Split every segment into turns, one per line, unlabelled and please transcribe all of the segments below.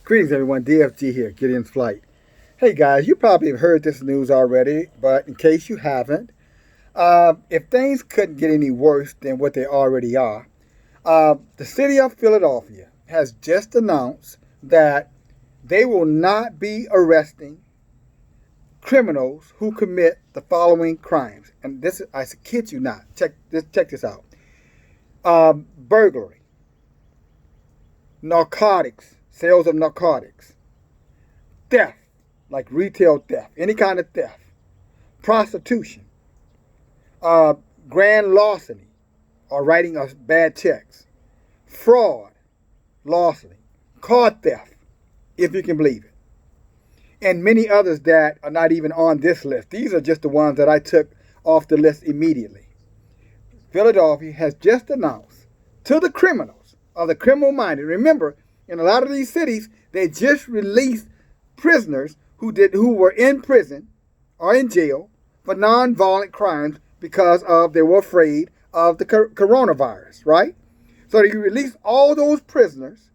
Greetings, everyone. DFG here, Gideon's Flight. Hey, guys, you probably have heard this news already, but in case you haven't, if things couldn't get any worse than what they already are, the city of Philadelphia has just announced that they will not be arresting criminals who commit the following crimes. And this, I kid you not. Check this out. Burglary, narcotics, sales of narcotics, theft, like retail theft, any kind of theft, prostitution, grand larceny, or writing us bad checks, fraud, larceny, car theft, if you can believe it, and many others that are not even on this list. These are just the ones that I took off the list immediately. Philadelphia has just announced to the criminals or the criminal-minded. Remember, in a lot of these cities, they just released prisoners who were in prison or in jail for non-violent crimes because they were afraid of the coronavirus, right? So you release all those prisoners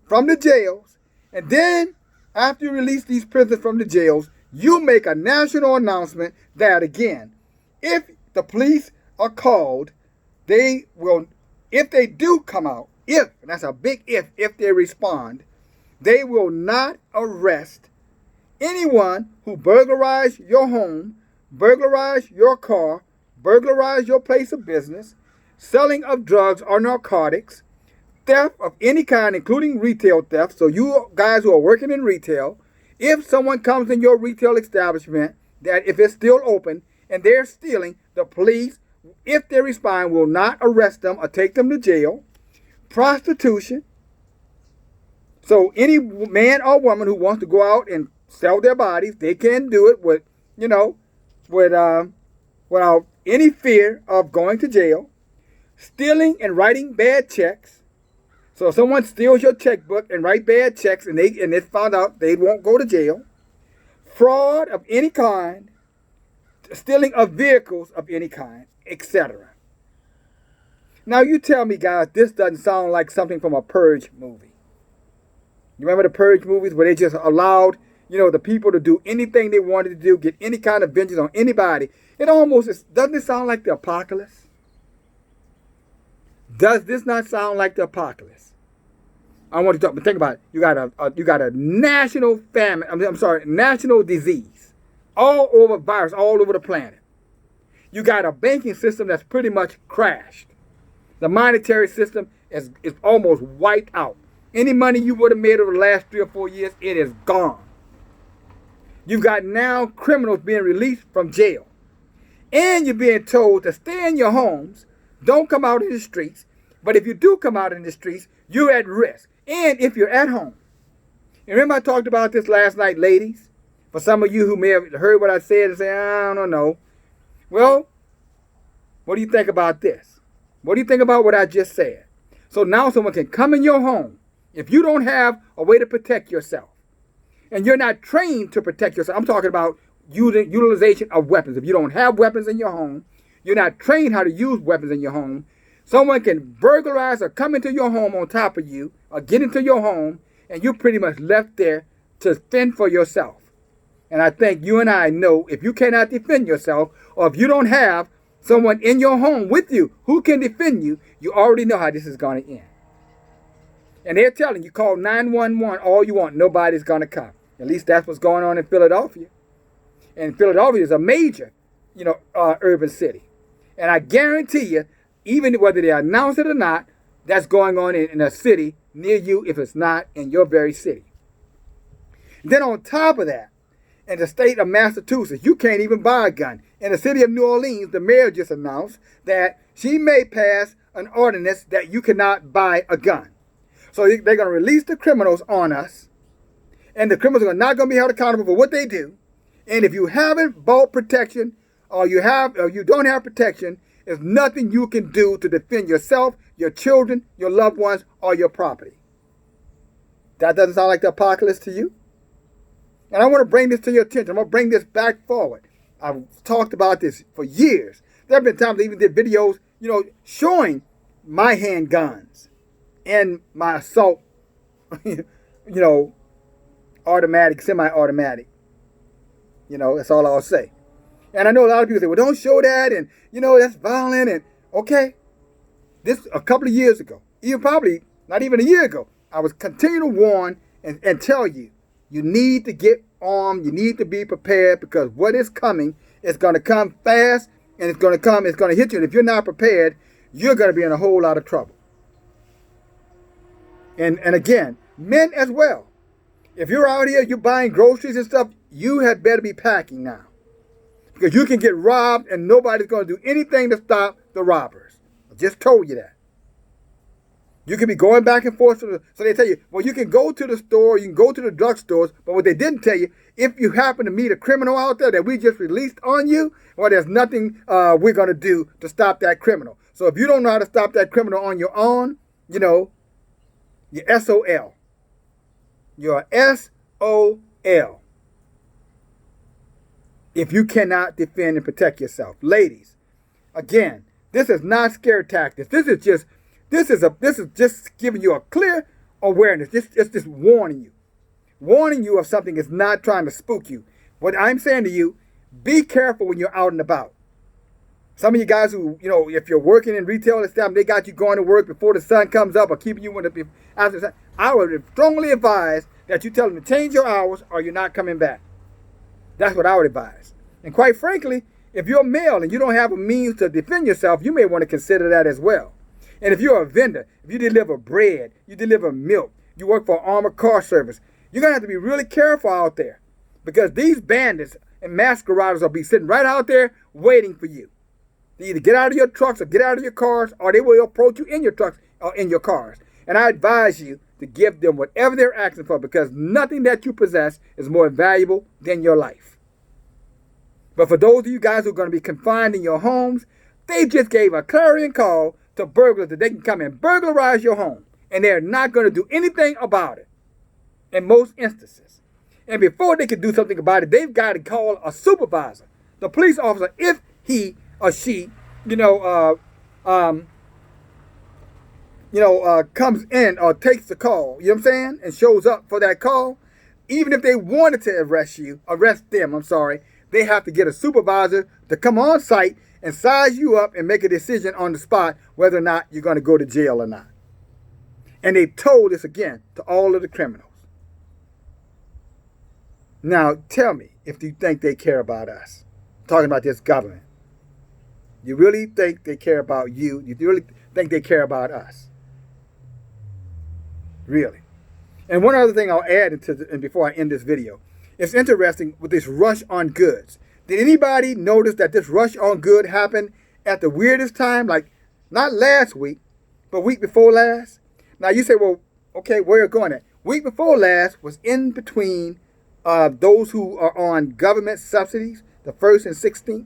from the jails, and then after you release these prisoners from the jails, you make a national announcement that, again, if the police are called, they will, if they do come out, and that's a big if they respond, they will not arrest anyone who burglarized your home, burglarized your car, burglarized your place of business, selling of drugs or narcotics, theft of any kind, including retail theft. So you guys who are working in retail, if someone comes in your retail establishment, that if it's still open and they're stealing, the police, if they respond, will not arrest them or take them to jail. Prostitution. So any man or woman who wants to go out and sell their bodies, they can do it without any fear of going to jail. Stealing and writing bad checks. So if someone steals your checkbook and write bad checks and it's found out, they won't go to jail. Fraud of any kind, stealing of vehicles of any kind, etc. Now you tell me, guys, this doesn't sound like something from a Purge movie. You remember the Purge movies where they just allowed, the people to do anything they wanted to do, get any kind of vengeance on anybody? Doesn't it sound like the apocalypse? Does this not sound like the apocalypse? I want to talk, but think about it. You got a national famine. National disease, all over virus, all over the planet. You got a banking system that's pretty much crashed. The monetary system is almost wiped out. Any money you would have made over the last 3 or 4 years, it is gone. You've got now criminals being released from jail. And you're being told to stay in your homes, don't come out in the streets. But if you do come out in the streets, you're at risk. And if you're at home. And remember I talked about this last night, ladies? For some of you who may have heard what I said and say, I don't know. Well, what do you think about this? What do you think about what I just said? So now someone can come in your home if you don't have a way to protect yourself. And you're not trained to protect yourself. I'm talking about utilization of weapons. If you don't have weapons in your home, you're not trained how to use weapons in your home, someone can burglarize or come into your home on top of you or get into your home, and you're pretty much left there to fend for yourself. And I think you and I know if you cannot defend yourself, or if you don't have someone in your home with you who can defend you, you already know how this is going to end. And they're telling you, call 911 all you want, nobody's going to come. At least that's what's going on in Philadelphia. And Philadelphia is a major, urban city. And I guarantee you, even whether they announce it or not, that's going on in a city near you if it's not in your very city. Then on top of that, in the state of Massachusetts, you can't even buy a gun. In the city of New Orleans, the mayor just announced that she may pass an ordinance that you cannot buy a gun. So they're going to release the criminals on us, and the criminals are not going to be held accountable for what they do. And if you haven't bought protection, or you don't have protection, there's nothing you can do to defend yourself, your children, your loved ones, or your property. That doesn't sound like the apocalypse to you? And I want to bring this to your attention. I'm going to bring this back forward. I've talked about this for years. There have been times I even did videos, showing my handguns and my assault, automatic, semi-automatic. You know, that's all I'll say. And I know a lot of people say, well, don't show that, and, you know, that's violent. And, okay, this a couple of years ago, even probably not even a year ago, I was continuing to warn and tell you, you need to get armed, you need to be prepared, because what is coming is going to come fast, and it's going to hit you. And if you're not prepared, you're going to be in a whole lot of trouble. And again, men as well. If you're out here, you're buying groceries and stuff, you had better be packing now. Because you can get robbed and nobody's going to do anything to stop the robbers. I just told you that. You can be going back and forth. So they tell you, well, you can go to the store, you can go to the drugstores. But what they didn't tell you, if you happen to meet a criminal out there that we just released on you, well, there's nothing we're going to do to stop that criminal. So if you don't know how to stop that criminal on your own, you know, you're SOL. You're SOL. If you cannot defend and protect yourself. Ladies, again, this is not scare tactics. This is just giving you a clear awareness. It's just warning you. Warning you of something is not trying to spook you. What I'm saying to you, be careful when you're out and about. Some of you guys who, you know, if you're working in retail establishment, they got you going to work before the sun comes up or keeping you after the sun. I would strongly advise that you tell them to change your hours or you're not coming back. That's what I would advise. And quite frankly, if you're male and you don't have a means to defend yourself, you may want to consider that as well. And if you're a vendor, if you deliver bread, you deliver milk, you work for armored car service, you're going to have to be really careful out there, because these bandits and masqueraders will be sitting right out there waiting for you. They either get out of your trucks or get out of your cars, or they will approach you in your trucks or in your cars. And I advise you to give them whatever they're asking for, because nothing that you possess is more valuable than your life. But for those of you guys who are going to be confined in your homes, they just gave a clarion call to burglars that they can come and burglarize your home. And they're not going to do anything about it in most instances. And before they can do something about it, they've got to call a supervisor, the police officer, if he or she, comes in or takes the call, you know what I'm saying, and shows up for that call. Even if they wanted to arrest them, they have to get a supervisor to come on site and size you up and make a decision on the spot whether or not you're going to go to jail or not. And they told this again to all of the criminals. Now, tell me if you think they care about us. I'm talking about this government. You really think they care about you? You really think they care about us? Really? And one other thing I'll add and before I end this video. It's interesting with this rush on goods. Did anybody notice that this rush on good happened at the weirdest time? Like, not last week, but week before last? Now, you say, well, okay, where are you going at? Week before last was in between those who are on government subsidies, the 1st and 16th.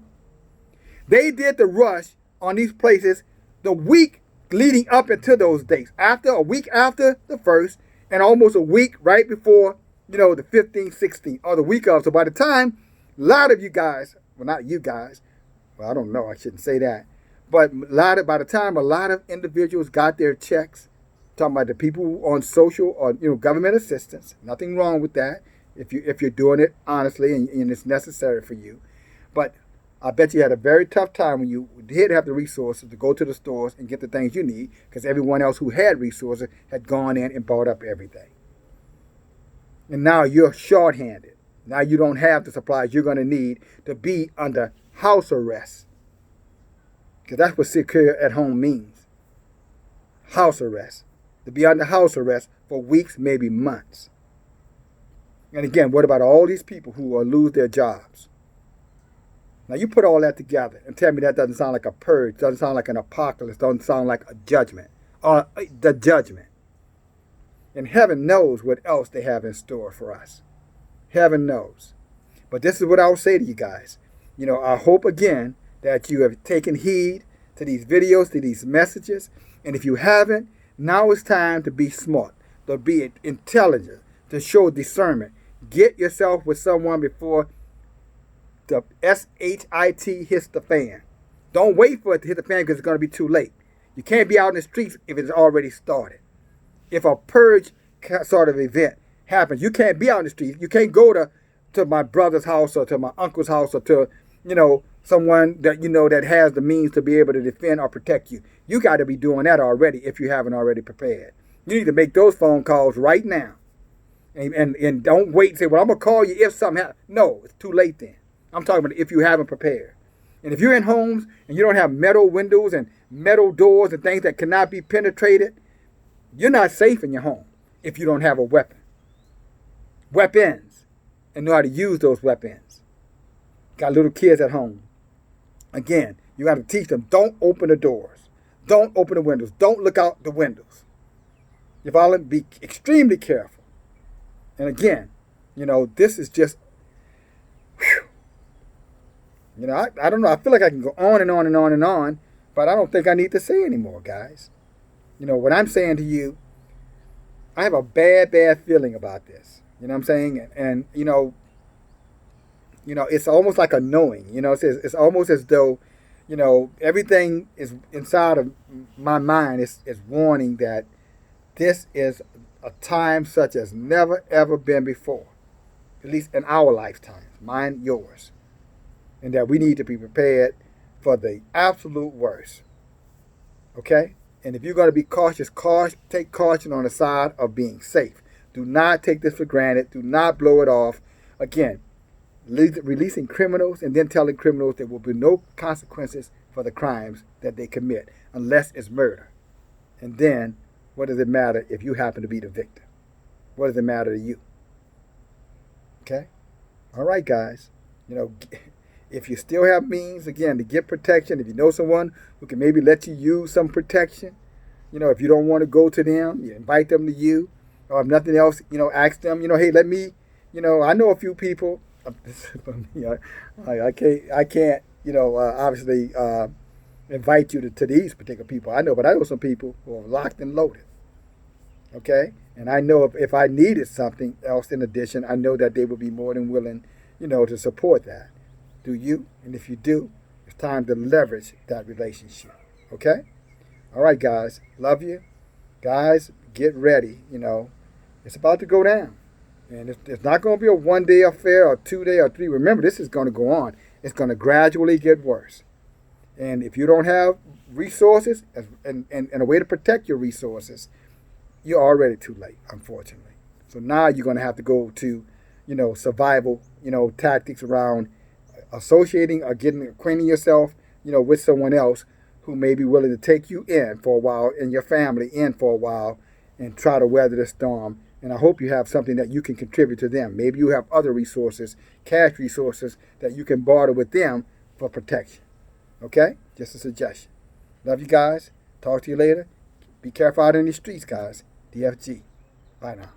They did the rush on these places the week leading up into those dates. A week after the 1st, and almost a week right before, the 15th, 16th, or the week of. So by the time a lot of you guys, well, not you guys, well, I don't know, I shouldn't say that, but by the time a lot of individuals got their checks, talking about the people on social or government assistance, nothing wrong with that if you're doing it honestly and it's necessary for you. But I bet you had a very tough time when you did have the resources to go to the stores and get the things you need, because everyone else who had resources had gone in and bought up everything. And now you're shorthanded. Now you don't have the supplies you're going to need to be under house arrest. Because that's what secure at home means. House arrest. To be under house arrest for weeks, maybe months. And again, what about all these people who will lose their jobs? Now you put all that together and tell me that doesn't sound like a purge, doesn't sound like an apocalypse, doesn't sound like a judgment, or the judgment. And heaven knows what else they have in store for us. Heaven knows. But this is what I'll say to you guys. I hope again that you have taken heed to these videos, to these messages. And if you haven't, now it's time to be smart, to be intelligent, to show discernment. Get yourself with someone before the SHIT hits the fan. Don't wait for it to hit the fan, because it's going to be too late. You can't be out in the streets if it's already started. If a purge sort of event happens. You can't be out in the street. You can't go to my brother's house or to my uncle's house or to, someone that that has the means to be able to defend or protect you. You got to be doing that already if you haven't already prepared. You need to make those phone calls right now. And don't wait and say, well, I'm going to call you if something happens. No, it's too late then. I'm talking about if you haven't prepared. And if you're in homes and you don't have metal windows and metal doors and things that cannot be penetrated, you're not safe in your home if you don't have a weapon. Weapons. And know how to use those weapons. Got little kids at home. Again, you got to teach them, don't open the doors. Don't open the windows. Don't look out the windows. You follow? Be extremely careful. And again, this is just, I don't know. I feel like I can go on and on and on and on, but I don't think I need to say anymore, guys. What I'm saying to you, I have a bad feeling about this. You know what I'm saying? And it's almost like a knowing. It's almost as though, everything is inside of my mind is warning that this is a time such as never, ever been before. At least in our lifetime. Mine, yours. And that we need to be prepared for the absolute worst. Okay? And if you're going to be cautious, take caution on the side of being safe. Do not take this for granted. Do not blow it off. Again, releasing criminals and then telling criminals there will be no consequences for the crimes that they commit unless it's murder. And then, what does it matter if you happen to be the victim? What does it matter to you? Okay? All right, guys. If you still have means, again, to get protection, if you know someone who can maybe let you use some protection, if you don't want to go to them, you invite them to you. Or if nothing else, ask them, hey, let me, I know a few people. I can't, obviously invite you to these particular people. I know, but I know some people who are locked and loaded. Okay? And I know if I needed something else in addition, I know that they would be more than willing, to support that. Do you? And if you do, it's time to leverage that relationship. Okay? All right, guys. Love you. Guys, get ready. It's about to go down. And it's not going to be a one-day affair or 2-day or 3. Remember, this is going to go on. It's going to gradually get worse. And if you don't have resources and a way to protect your resources, you're already too late, unfortunately. So now you're going to have to go to, survival, tactics around associating or acquainting yourself, with someone else who may be willing to take you in for a while and your family in for a while and try to weather the storm. And I hope you have something that you can contribute to them. Maybe you have other resources, cash resources, that you can barter with them for protection. Okay? Just a suggestion. Love you guys. Talk to you later. Be careful out in the streets, guys. DFG. Bye now.